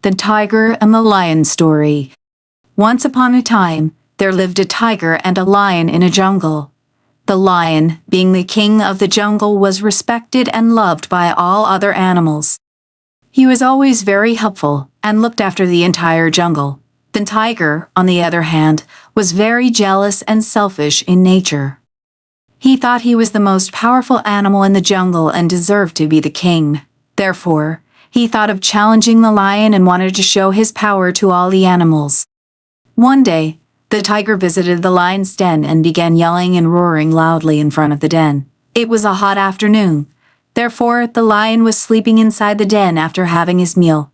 The Tiger and the Lion Story. Once upon a time, there lived a tiger and a lion in a jungle. The lion, being the king of the jungle, was respected and loved by all other animals. He was always very helpful and looked after the entire jungle. The tiger, on the other hand, was very jealous and selfish in nature. He thought he was the most powerful animal in the jungle and deserved to be the king. Therefore, he thought of challenging the lion and wanted to show his power to all the animals. One day, the tiger visited the lion's den and began yelling and roaring loudly in front of the den. It was a hot afternoon. Therefore, the lion was sleeping inside the den after having his meal.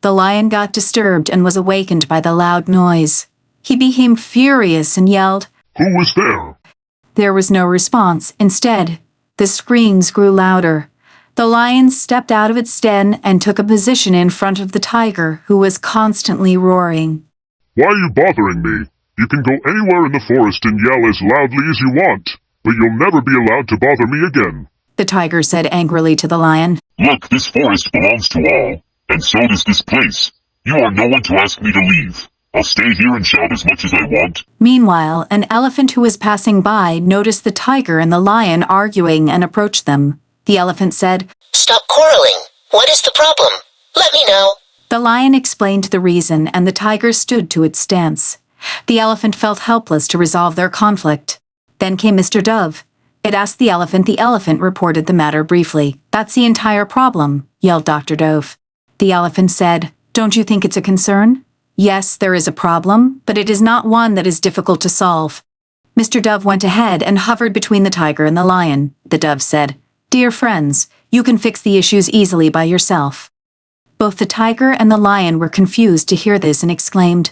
The lion got disturbed and was awakened by the loud noise. He became furious and yelled, "Who was there?" There was no response. Instead, the screams grew louder. The lion stepped out of its den and took a position in front of the tiger, who was constantly roaring. "Why are you bothering me? You can go anywhere in the forest and yell as loudly as you want, but you'll never be allowed to bother me again," the tiger said angrily to the lion. "Look, this forest belongs to all, and so does this place. You are no one to ask me to leave. I'll stay here and shout as much as I want." Meanwhile, an elephant who was passing by noticed the tiger and the lion arguing and approached them. The elephant said, "Stop quarreling. What is the problem? Let me know." The lion explained the reason, and the tiger stood to its stance. The elephant felt helpless to resolve their conflict. Then came Mr. Dove. It asked the elephant. The elephant reported the matter briefly. "That's the entire problem," yelled Dr. Dove. The elephant said, "Don't you think it's a concern? Yes, there is a problem, but it is not one that is difficult to solve." Mr. Dove went ahead and hovered between the tiger and the lion. The dove said, "Dear friends, you can fix the issues easily by yourself." Both the tiger and the lion were confused to hear this and exclaimed,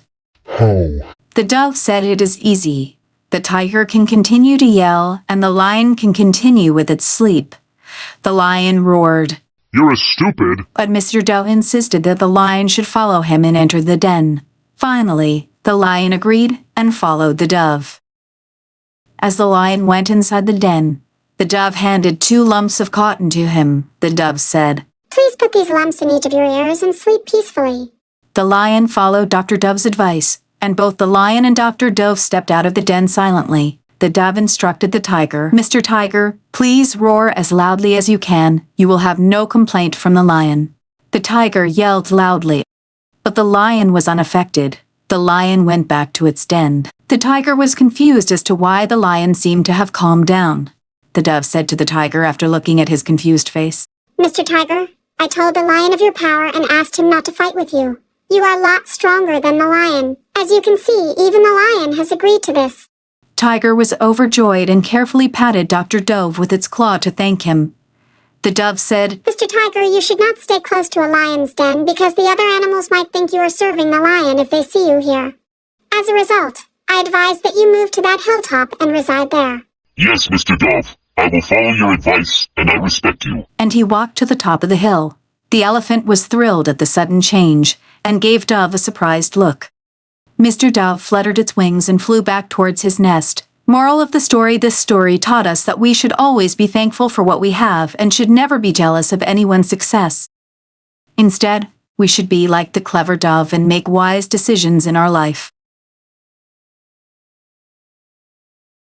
"How?" The dove said, "It is easy. The tiger can continue to yell, and the lion can continue with its sleep." The lion roared, "You're a stupid." but Mr. Dove insisted that the lion should follow him and enter the den. Finally, the lion agreed and followed the dove. As the lion went inside the den, the dove handed 2 lumps of cotton to him. The dove said, "Please put these lumps in each of your ears and sleep peacefully." The lion followed Dr. Dove's advice, and both the lion and Dr. Dove stepped out of the den silently. The dove instructed the tiger, "Mr. Tiger, please roar as loudly as you can. You will have no complaint from the lion." The tiger yelled loudly, but the lion was unaffected. The lion went back to its den. The tiger was confused as to why the lion seemed to have calmed down. The dove said to the tiger after looking at his confused face, "Mr. Tiger, I told the lion of your power and asked him not to fight with you. You are a lot stronger than the lion. As you can see, even the lion has agreed to this." Tiger was overjoyed and carefully patted Dr. Dove with its claw to thank him. The dove said, "Mr. Tiger, you should not stay close to a lion's den because the other animals might think you are serving the lion if they see you here. As a result, I advise that you move to that hilltop and reside there." "Yes, Mr. Dove. I will follow your advice, and I respect you." and he walked to the top of the hill. The elephant was thrilled at the sudden change and gave Dove a surprised look. Mr. Dove fluttered its wings and flew back towards his nest. Moral of the story: this story taught us that we should always be thankful for what we have and should never be jealous of anyone's success. Instead, we should be like the clever dove and make wise decisions in our life.